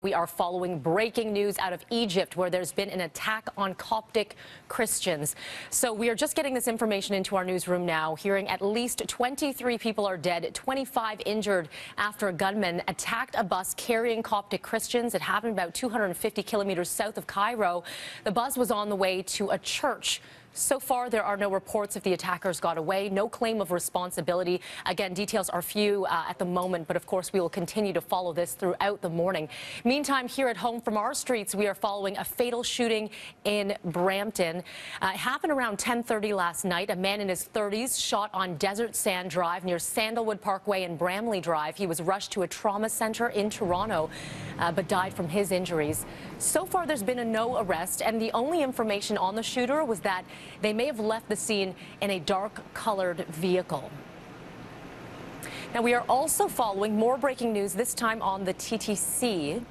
We are following breaking news out of Egypt, where there's been an attack on Coptic Christians. So we are just getting this information into our newsroom now, hearing at least 23 people are dead, 25 injured after a gunman attacked a bus carrying Coptic Christians. It happened about 250 kilometers south of Cairo. The bus was on the way to a church. So far, there are no reports if the attackers got away. No claim of responsibility. Again, details are few at the moment, but of course, we will continue to follow this throughout the morning. Meantime, here at home from our streets, we are following a fatal shooting in Brampton. It happened around 10:30 last night. A man in his 30s shot on Desert Sand Drive near Sandalwood Parkway and Bramley Drive. He was rushed to a trauma center in Toronto, but died from his injuries. So far, there's been no arrest, and the only information on the shooter was that they may have left the scene in a dark-colored vehicle. Now, we are also following more breaking news, this time on the TTC.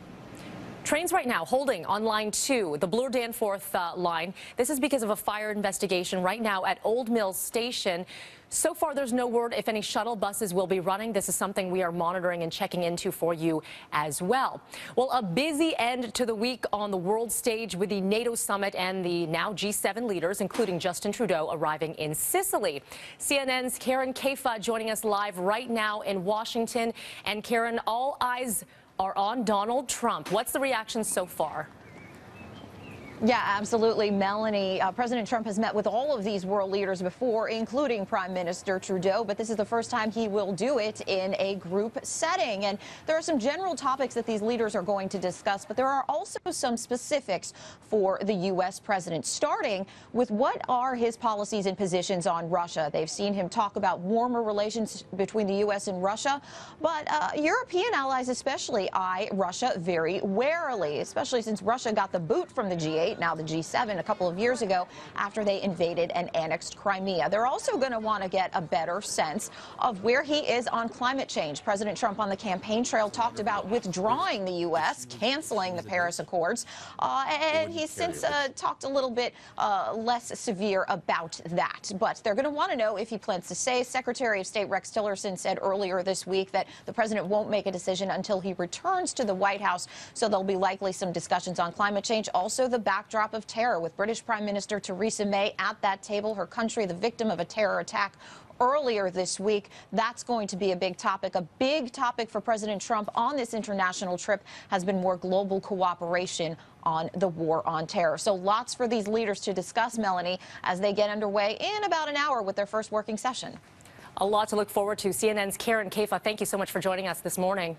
Trains right now holding on line 2, the Bloor Danforth line. This is because of a fire investigation right now at Old Mills Station. So far, there's no word if any shuttle buses will be running. This is something we are monitoring and checking into for you as well. Well, a busy end to the week on the world stage with the NATO summit and the now G7 leaders, including Justin Trudeau, arriving in Sicily. CNN's Karen Kaifa joining us live right now in Washington. And Karen, all eyes are on Donald Trump. What's the reaction so far? Yeah, absolutely, Melanie. President Trump has met with all of these world leaders before, including Prime Minister Trudeau, but this is the first time he will do it in a group setting. And there are some general topics that these leaders are going to discuss, but there are also some specifics for the U.S. president, starting with what are his policies and positions on Russia. They've seen him talk about warmer relations between the U.S. and Russia, but European allies especially eye Russia very warily, especially since Russia got the boot from the G8. Now the G7 a couple of years ago after they invaded and annexed Crimea. They're also going to want to get a better sense of where he is on climate change. President Trump on the campaign trail talked about withdrawing the U.S., canceling the Paris Accords, and he's since talked a little bit less severe about that. But they're going to want to know if he plans to stay. Secretary of State Rex Tillerson said earlier this week that the president won't make a decision until he returns to the White House, so there'll be likely some discussions on climate change. Also, the backdrop of terror, with British Prime Minister Theresa May at that table, her country the victim of a terror attack earlier this week. That's going to be a big topic. A big topic for President Trump on this international trip has been more global cooperation on the war on terror. So lots for these leaders to discuss, Melanie, as they get underway in about an hour with their first working session. A lot to look forward to. CNN's Karen Kaifa, thank you so much for joining us this morning.